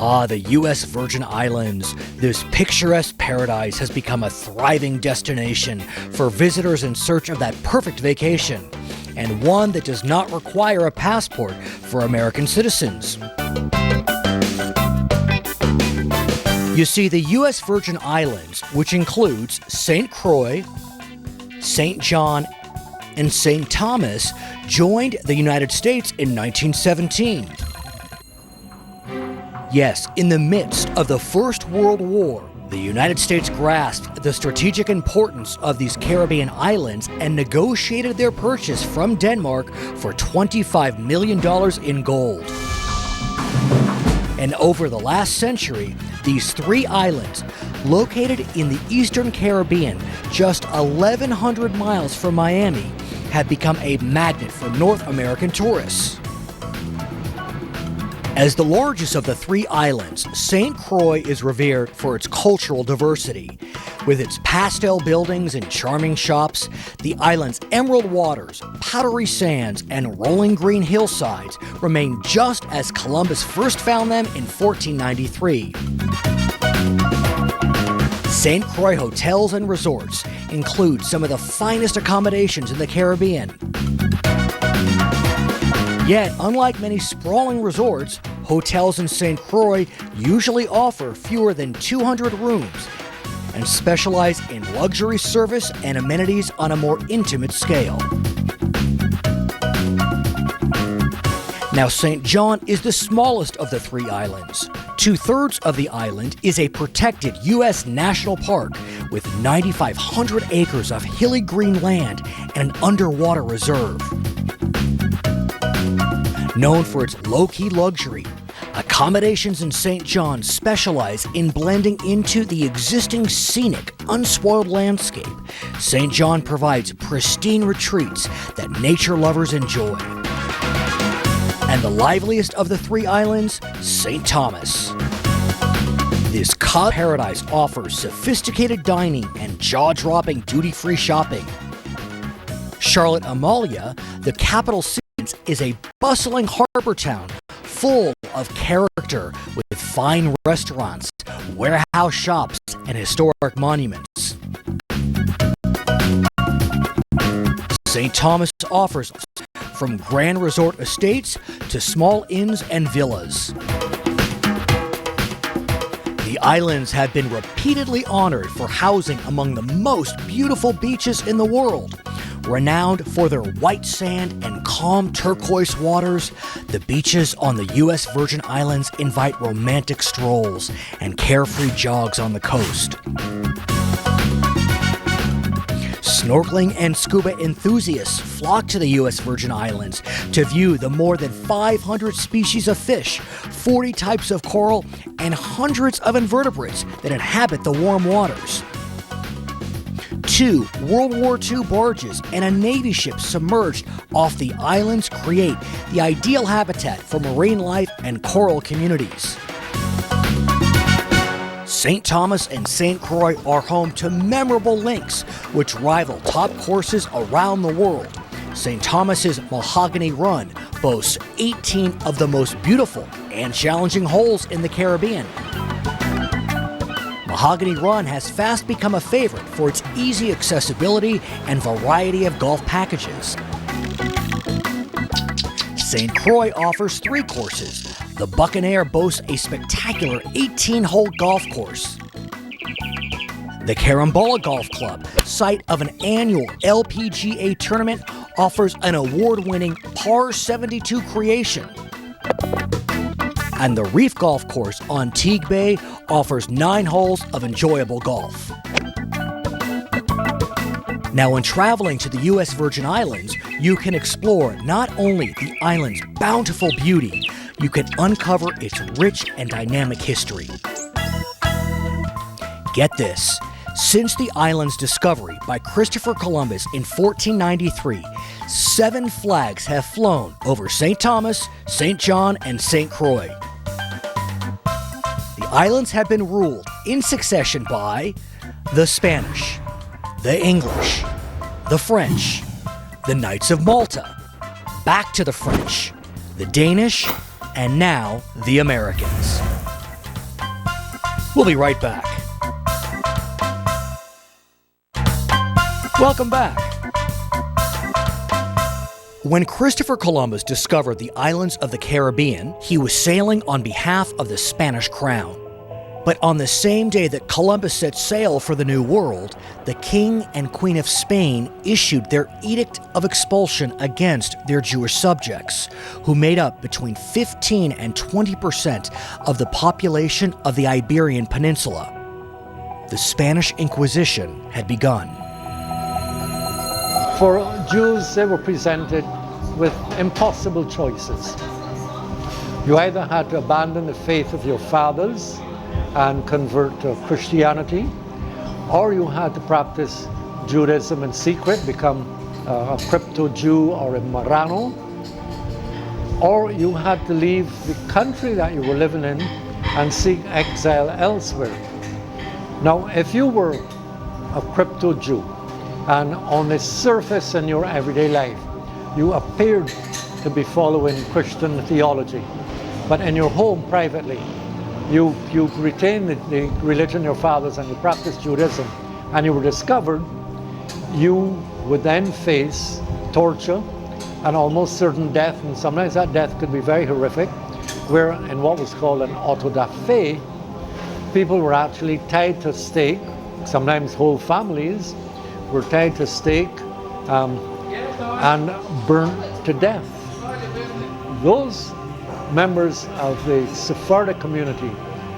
Ah, the U.S. Virgin Islands. This picturesque paradise has become a thriving destination for visitors in search of that perfect vacation, and one that does not require a passport for American citizens. You see, the U.S. Virgin Islands, which includes St. Croix, St. John, and St. Thomas, joined the United States in 1917. Yes, in the midst of the First World War, the United States grasped the strategic importance of these Caribbean islands and negotiated their purchase from Denmark for $25 million in gold. And over the last century, these three islands, located in the Eastern Caribbean, just 1,100 miles from Miami, have become a magnet for North American tourists. As the largest of the three islands, St. Croix is revered for its cultural diversity. With its pastel buildings and charming shops, the island's emerald waters, powdery sands, and rolling green hillsides remain just as Columbus first found them in 1493. St. Croix hotels and resorts include some of the finest accommodations in the Caribbean. Yet, unlike many sprawling resorts, hotels in St. Croix usually offer fewer than 200 rooms and specialize in luxury service and amenities on a more intimate scale. Now, St. John is the smallest of the three islands. 2/3 of the island is a protected U.S. national park with 9,500 acres of hilly green land and an underwater reserve. Known for its low-key luxury, accommodations in St. John specialize in blending into the existing scenic, unspoiled landscape. St. John provides pristine retreats that nature lovers enjoy. And the liveliest of the three islands, St. Thomas. This cosmopolitan paradise offers sophisticated dining and jaw-dropping duty-free shopping. Charlotte Amalia, the capital city, is a bustling harbor town full of character with fine restaurants, warehouse shops, and historic monuments. St. Thomas offers from grand resort estates to small inns and villas. The islands have been repeatedly honored for housing among the most beautiful beaches in the world. Renowned for their white sand and calm turquoise waters, the beaches on the U.S. Virgin Islands invite romantic strolls and carefree jogs on the coast. Snorkeling and scuba enthusiasts flock to the U.S. Virgin Islands to view the more than 500 species of fish, 40 types of coral, and hundreds of invertebrates that inhabit the warm waters. 2 World War II barges and a Navy ship submerged off the islands create the ideal habitat for marine life and coral communities. St. Thomas and St. Croix are home to memorable links which rival top courses around the world. St. Thomas's Mahogany Run boasts 18 of the most beautiful and challenging holes in the Caribbean. Mahogany Run has fast become a favorite for its easy accessibility and variety of golf packages. St. Croix offers 3 courses. The Buccaneer boasts a spectacular 18-hole golf course. The Carambola Golf Club, site of an annual LPGA tournament, offers an award-winning par 72 creation. And the Reef Golf Course on Teague Bay offers 9 holes of enjoyable golf. Now, when traveling to the U.S. Virgin Islands, you can explore not only the island's bountiful beauty, you can uncover its rich and dynamic history. Get this. Since the island's discovery by Christopher Columbus in 1493, 7 flags have flown over St. Thomas, St. John, and St. Croix. The islands have been ruled in succession by the Spanish, the English, the French, the Knights of Malta, back to the French, the Danish, and now the Americans. We'll be right back. Welcome back. When Christopher Columbus discovered the islands of the Caribbean, he was sailing on behalf of the Spanish crown. But on the same day that Columbus set sail for the New World, the King and Queen of Spain issued their Edict of Expulsion against their Jewish subjects, who made up between 15 and 20% of the population of the Iberian Peninsula. The Spanish Inquisition had begun. For Jews, they were presented with impossible choices. You either had to abandon the faith of your fathers and convert to Christianity, or you had to practice Judaism in secret, become a crypto-Jew or a Marrano, or you had to leave the country that you were living in and seek exile elsewhere. Now, if you were a crypto-Jew, and on the surface in your everyday life, you appeared to be following Christian theology, but in your home privately, you retained the religion of your fathers and you practiced Judaism, and you were discovered, you would then face torture and almost certain death, and sometimes that death could be very horrific, where in what was called an auto da fe, people were actually tied to a stake, sometimes whole families were tied to a stake and burnt to death. Those members of the Sephardic community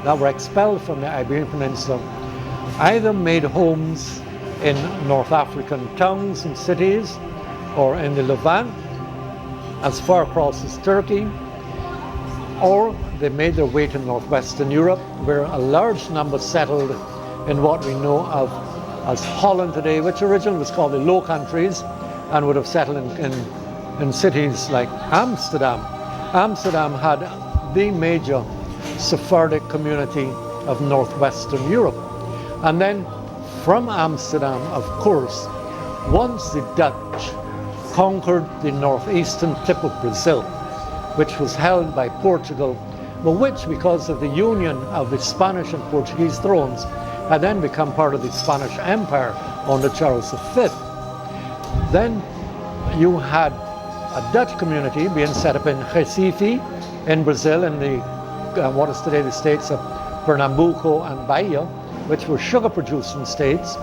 that were expelled from the Iberian Peninsula either made homes in North African towns and cities, or in the Levant, as far across as Turkey, or they made their way to northwestern Europe, where a large number settled in what we know of as Holland today, which originally was called the Low Countries, and would have settled in cities like Amsterdam. Amsterdam had the major Sephardic community of northwestern Europe. And then from Amsterdam, of course, once the Dutch conquered the northeastern tip of Brazil, which was held by Portugal, but which, because of the union of the Spanish and Portuguese thrones, had then become part of the Spanish Empire under Charles V. Then you had a Dutch community being set up in Recife in Brazil, in the what is today the states of Pernambuco and Bahia, which were sugar producing states.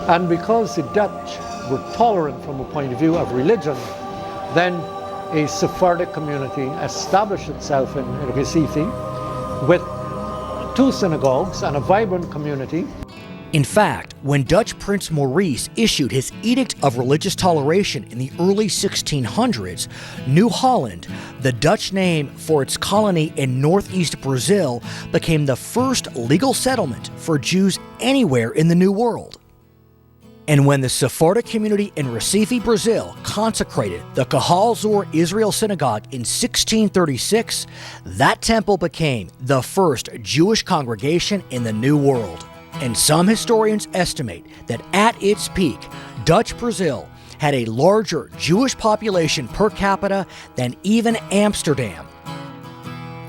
And because the Dutch were tolerant from a point of view of religion, then a Sephardic community established itself in Recife with 2 synagogues and a vibrant community. In fact, when Dutch Prince Maurice issued his Edict of Religious Toleration in the early 1600s, New Holland, the Dutch name for its colony in northeast Brazil, became the first legal settlement for Jews anywhere in the New World. And when the Sephardic community in Recife, Brazil, consecrated the Kahal Zor Israel Synagogue in 1636, that temple became the first Jewish congregation in the New World. And some historians estimate that at its peak, Dutch Brazil had a larger Jewish population per capita than even Amsterdam,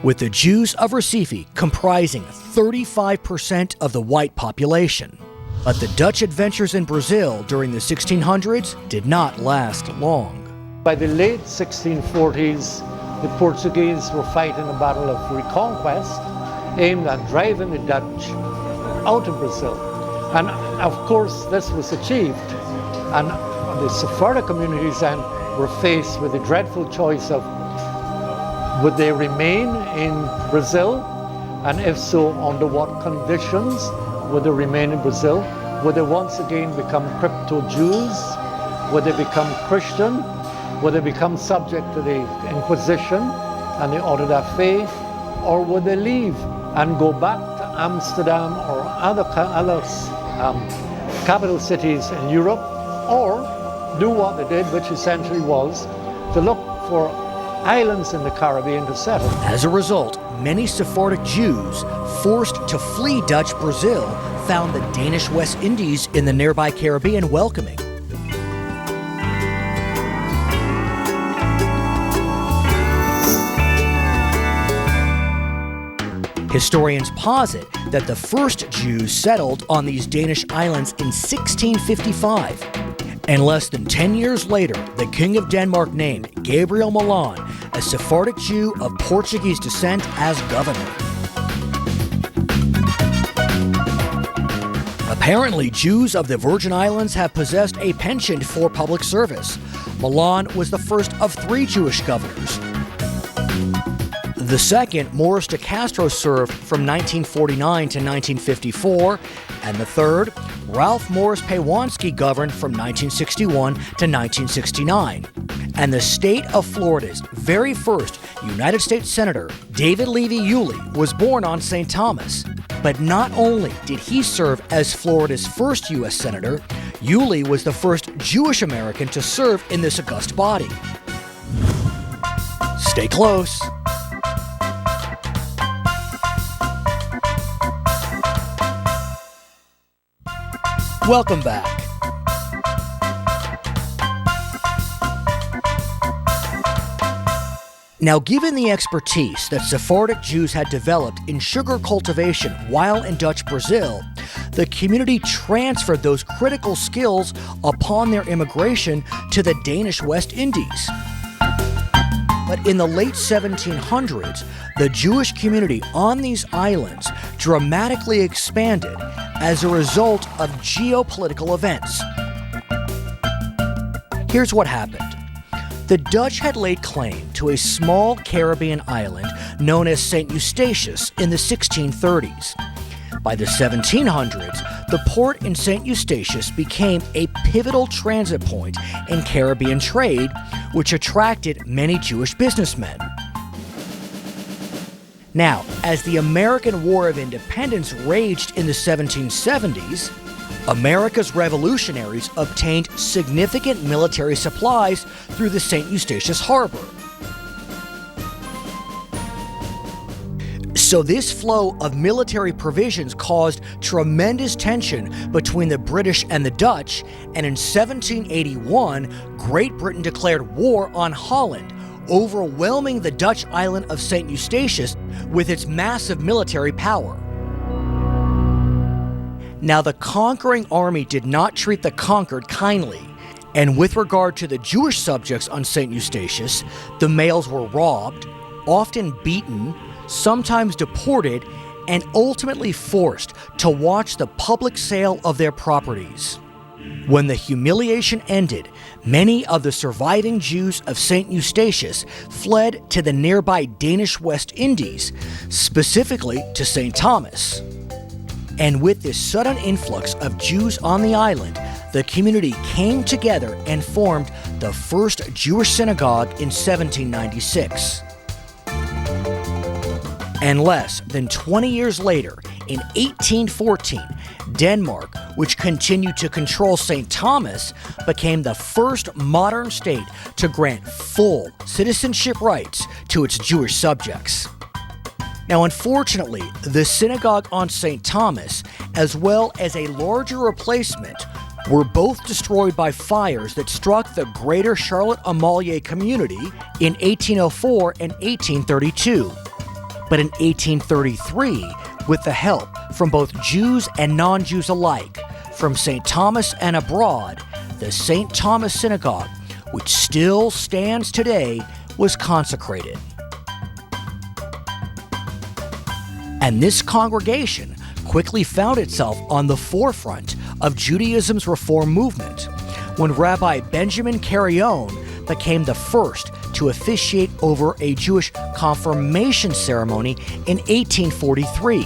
with the Jews of Recife comprising 35% of the white population. But the Dutch adventures in Brazil during the 1600s did not last long. By the late 1640s, the Portuguese were fighting a battle of reconquest aimed at driving the Dutch out of Brazil. And of course, this was achieved. And the Sephardic communities then were faced with the dreadful choice of, would they remain in Brazil? And if so, under what conditions would they remain in Brazil? Would they once again become crypto-Jews? Would they become Christian? Would they become subject to the Inquisition and the Auto da Fe? Or would they leave and go back to Amsterdam or other capital cities in Europe, or do what they did, which essentially was to look for islands in the Caribbean to settle? As a result, many Sephardic Jews forced to flee Dutch Brazil found the Danish West Indies in the nearby Caribbean welcoming. Historians posit that the first Jews settled on these Danish islands in 1655, and less than 10 years later, the King of Denmark named Gabriel Milan, a Sephardic Jew of Portuguese descent, as governor. Apparently, Jews of the Virgin Islands have possessed a penchant for public service. Milan was the first of 3 Jewish governors. The second, Morris de Castro, served from 1949 to 1954, and the third, Ralph Morris Pewanski, governed from 1961 to 1969. And the state of Florida's very first United States Senator, David Levy Yulee, was born on St. Thomas. But not only did he serve as Florida's first U.S. Senator, Yulee was the first Jewish American to serve in this august body. Stay close. Welcome back. Now, given the expertise that Sephardic Jews had developed in sugar cultivation while in Dutch Brazil, the community transferred those critical skills upon their immigration to the Danish West Indies. But in the late 1700s, the Jewish community on these islands dramatically expanded as a result of geopolitical events. Here's what happened. The Dutch had laid claim to a small Caribbean island known as St. Eustatius in the 1630s. By the 1700s, the port in St. Eustatius became a pivotal transit point in Caribbean trade, which attracted many Jewish businessmen. Now, as the American War of Independence raged in the 1770s, America's revolutionaries obtained significant military supplies through the St. Eustatius Harbor. So this flow of military provisions caused tremendous tension between the British and the Dutch, and in 1781, Great Britain declared war on Holland, overwhelming the Dutch island of St. Eustatius with its massive military power. Now, the conquering army did not treat the conquered kindly, and with regard to the Jewish subjects on St. Eustatius, the males were robbed, often beaten, sometimes deported, and ultimately forced to watch the public sale of their properties. When the humiliation ended, many of the surviving Jews of St. Eustatius fled to the nearby Danish West Indies, specifically to St. Thomas. And with this sudden influx of Jews on the island, the community came together and formed the first Jewish synagogue in 1796. And less than 20 years later, in 1814, Denmark, which continued to control St. Thomas, became the first modern state to grant full citizenship rights to its Jewish subjects. Now, unfortunately, the synagogue on St. Thomas, as well as a larger replacement, were both destroyed by fires that struck the greater Charlotte-Amalie community in 1804 and 1832. But in 1833, with the help from both Jews and non-Jews alike, from St. Thomas and abroad, the St. Thomas Synagogue, which still stands today, was consecrated. And this congregation quickly found itself on the forefront of Judaism's reform movement, when Rabbi Benjamin Carrion became the first to officiate over a Jewish confirmation ceremony in 1843.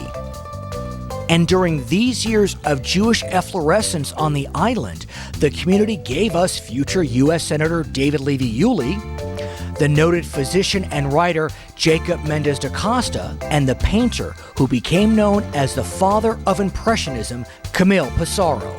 And during these years of Jewish efflorescence on the island, the community gave us future U.S. Senator David Levy Yulee, the noted physician and writer Jacob Mendes da Costa, and the painter who became known as the father of Impressionism, Camille Pissarro.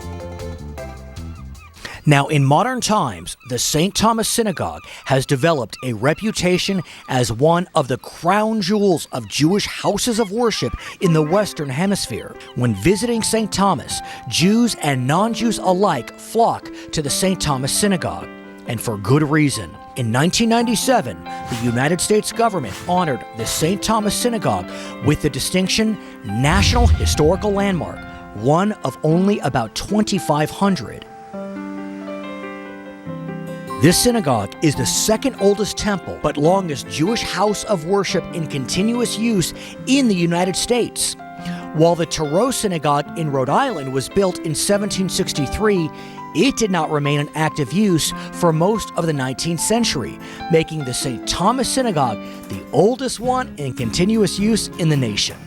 Now, in modern times, the St. Thomas Synagogue has developed a reputation as one of the crown jewels of Jewish houses of worship in the Western Hemisphere. When visiting St. Thomas, Jews and non-Jews alike flock to the St. Thomas Synagogue. And for good reason. In 1997, the United States government honored the St. Thomas Synagogue with the distinction National Historical Landmark, one of only about 2,500. This synagogue is the second oldest temple, but longest Jewish house of worship in continuous use in the United States. While the Thoreau Synagogue in Rhode Island was built in 1763, it did not remain in active use for most of the 19th century, making the St. Thomas Synagogue the oldest one in continuous use in the nation.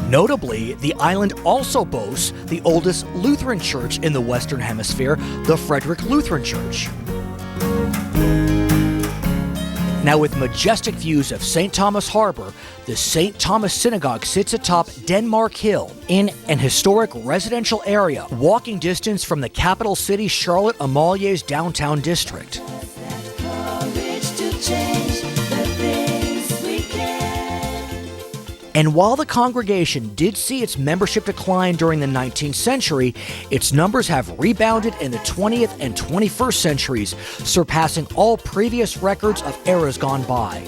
Notably, the island also boasts the oldest Lutheran church in the Western Hemisphere, the Frederick Lutheran Church. Now, with majestic views of St. Thomas Harbor, the St. Thomas Synagogue sits atop Denmark Hill in an historic residential area, walking distance from the capital city Charlotte Amalier's downtown district. And while the congregation did see its membership decline during the 19th century, its numbers have rebounded in the 20th and 21st centuries, surpassing all previous records of eras gone by.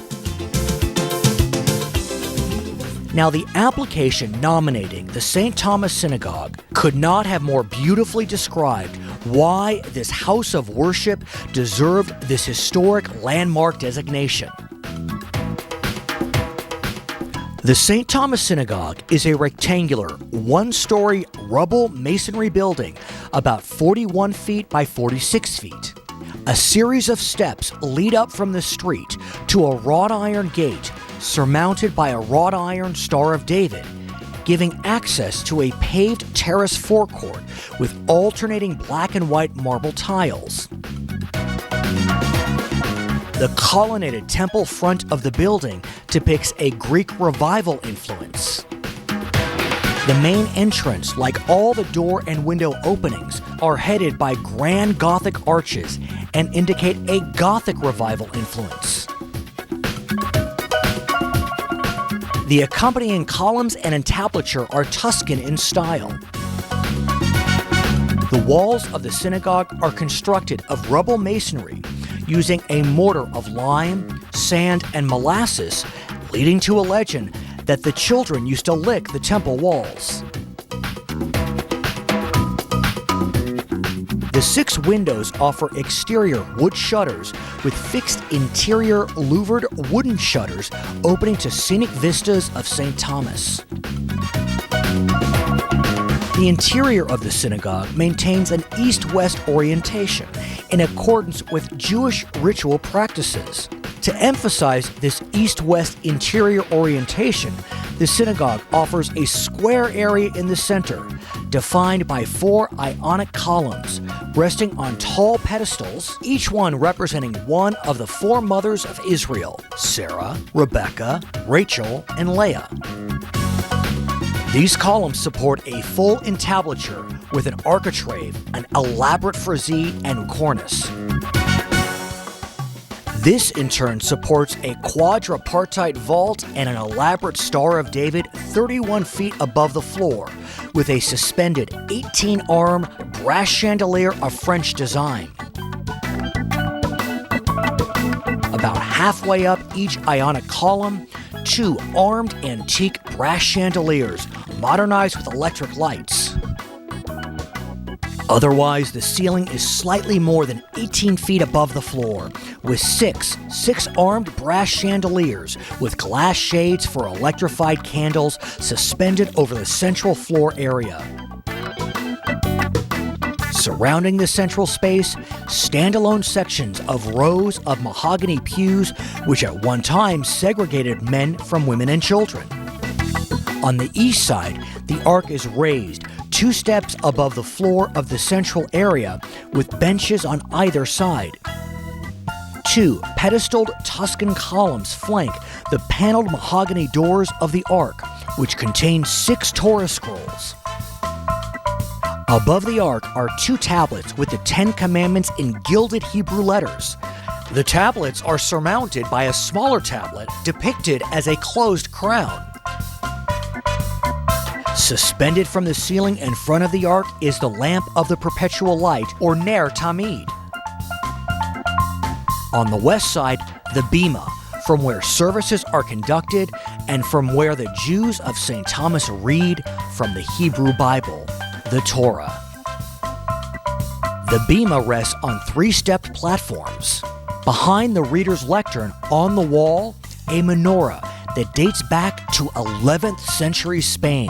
Now, the application nominating the St. Thomas Synagogue could not have more beautifully described why this house of worship deserved this historic landmark designation. The St. Thomas Synagogue is a rectangular, one-story rubble masonry building about 41 feet by 46 feet. A series of steps lead up from the street to a wrought iron gate surmounted by a wrought iron Star of David, giving access to a paved terrace forecourt with alternating black and white marble tiles. The colonnaded temple front of the building depicts a Greek revival influence. The main entrance, like all the door and window openings, are headed by grand Gothic arches and indicate a Gothic revival influence. The accompanying columns and entablature are Tuscan in style. The walls of the synagogue are constructed of rubble masonry, using a mortar of lime, sand, and molasses, leading to a legend that the children used to lick the temple walls. The 6 windows offer exterior wood shutters with fixed interior louvered wooden shutters opening to scenic vistas of St. Thomas. The interior of the synagogue maintains an east-west orientation in accordance with Jewish ritual practices. To emphasize this east-west interior orientation, the synagogue offers a square area in the center, defined by 4 Ionic columns, resting on tall pedestals, each one representing one of the 4 mothers of Israel: Sarah, Rebecca, Rachel, and Leah. These columns support a full entablature with an architrave, an elaborate frieze, and cornice. This in turn supports a quadripartite vault and an elaborate Star of David 31 feet above the floor, with a suspended 18-arm brass chandelier of French design. About halfway up each Ionic column, 2 armed antique brass chandeliers, modernized with electric lights. Otherwise, the ceiling is slightly more than 18 feet above the floor, with 6 armed brass chandeliers with glass shades for electrified candles suspended over the central floor area. Surrounding the central space, standalone sections of rows of mahogany pews, which at one time segregated men from women and children. On the east side, the ark is raised 2 steps above the floor of the central area, with benches on either side. 2 pedestaled Tuscan columns flank the paneled mahogany doors of the ark, which contain 6 Torah scrolls. Above the ark are 2 tablets with the 10 Commandments in gilded Hebrew letters. The tablets are surmounted by a smaller tablet depicted as a closed crown. Suspended from the ceiling in front of the ark is the lamp of the perpetual light, or Ner Tamid. On the west side, the Bema, from where services are conducted and from where the Jews of St. Thomas read from the Hebrew Bible, the Torah. The Bema rests on 3-stepped platforms. Behind the reader's lectern, on the wall, a menorah that dates back to 11th century Spain.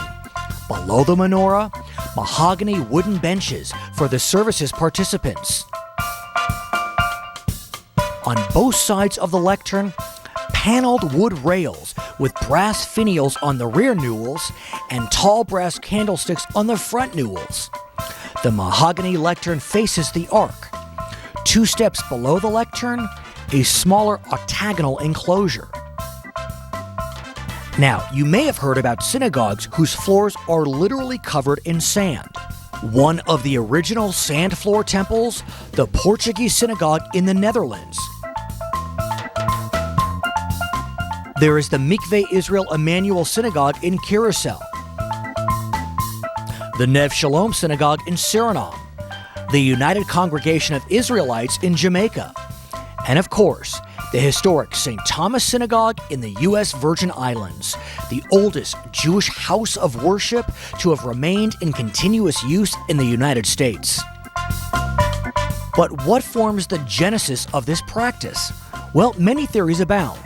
Below the menorah, mahogany wooden benches for the service's participants. On both sides of the lectern, paneled wood rails with brass finials on the rear newels and tall brass candlesticks on the front newels. The mahogany lectern faces the ark. 2 steps below the lectern, a smaller octagonal enclosure. Now, you may have heard about synagogues whose floors are literally covered in sand. One of the original sand floor temples, the Portuguese synagogue in the Netherlands. There is the Mikveh Israel Emmanuel Synagogue in Curacao, the Nev Shalom Synagogue in Suriname, the United Congregation of Israelites in Jamaica, and of course, the historic St. Thomas Synagogue in the U.S. Virgin Islands, the oldest Jewish house of worship to have remained in continuous use in the United States. But what forms the genesis of this practice? Well, many theories abound.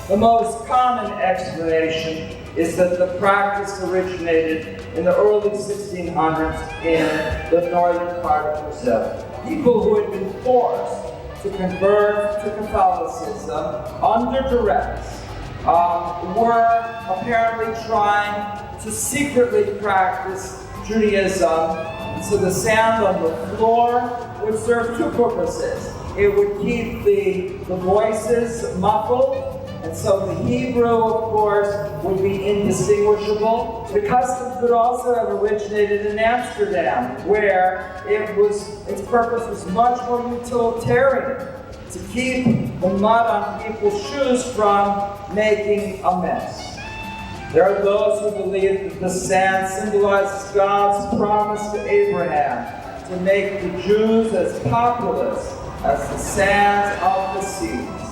The most common explanation is that the practice originated in the early 1600s in the northern part of Brazil. People who had been forced to convert to Catholicism under duress were apparently trying to secretly practice Judaism. And so the sand on the floor would serve 2 purposes. It would keep the voices muffled, and so the Hebrew, of course, would be indistinguishable. The custom could also have originated in Amsterdam, where its purpose was much more utilitarian, to keep the mud on people's shoes from making a mess. There are those who believe that the sand symbolizes God's promise to Abraham to make the Jews as populous as the sands of the seas.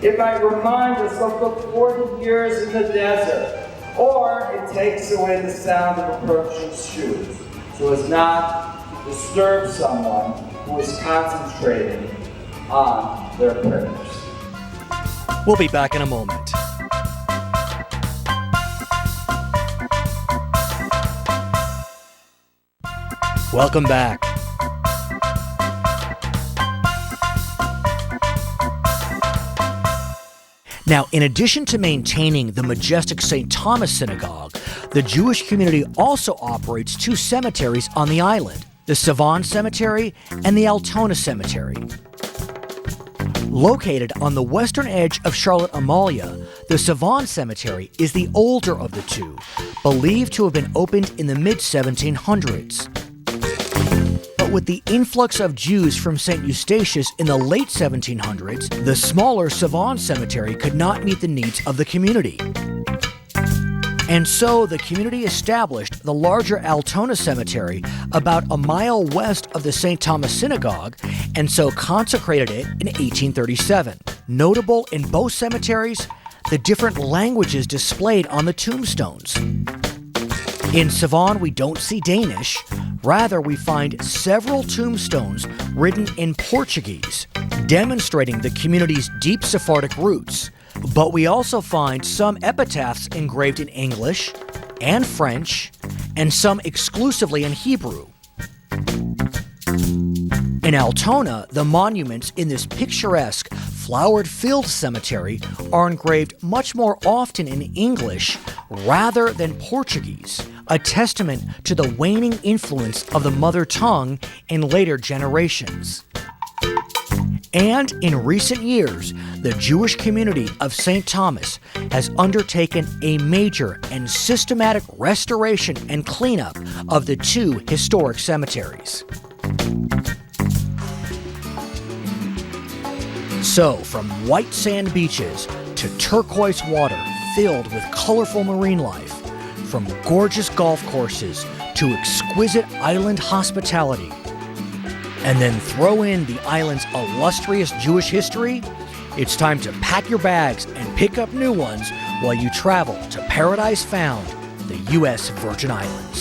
It might remind us of the 40 years in the desert, or it takes away the sound of approaching shoes, so as not to disturb someone who is concentrating on their prayers. We'll be back in a moment. Welcome back. Now, in addition to maintaining the majestic St. Thomas Synagogue, the Jewish community also operates 2 cemeteries on the island, the Savon Cemetery and the Altona Cemetery. Located on the western edge of Charlotte Amalia, the Savon Cemetery is the older of the 2, believed to have been opened in the mid-1700s. But with the influx of Jews from St. Eustatius in the late 1700s, the smaller Savon Cemetery could not meet the needs of the community. And so the community established the larger Altona Cemetery about a mile west of the St. Thomas Synagogue, and so consecrated it in 1837. Notable in both cemeteries, the different languages displayed on the tombstones. In Savon, we don't see Danish. Rather, we find several tombstones written in Portuguese, demonstrating the community's deep Sephardic roots. But we also find some epitaphs engraved in English and French, and some exclusively in Hebrew. In Altona, the monuments in this picturesque, flowered-filled cemetery are engraved much more often in English rather than Portuguese, a testament to the waning influence of the mother tongue in later generations. And in recent years, the Jewish community of St. Thomas has undertaken a major and systematic restoration and cleanup of the 2 historic cemeteries. So, from white sand beaches to turquoise water filled with colorful marine life, from gorgeous golf courses to exquisite island hospitality, and then throw in the island's illustrious Jewish history, it's time to pack your bags and pick up new ones while you travel to Paradise Found, the U.S. Virgin Islands.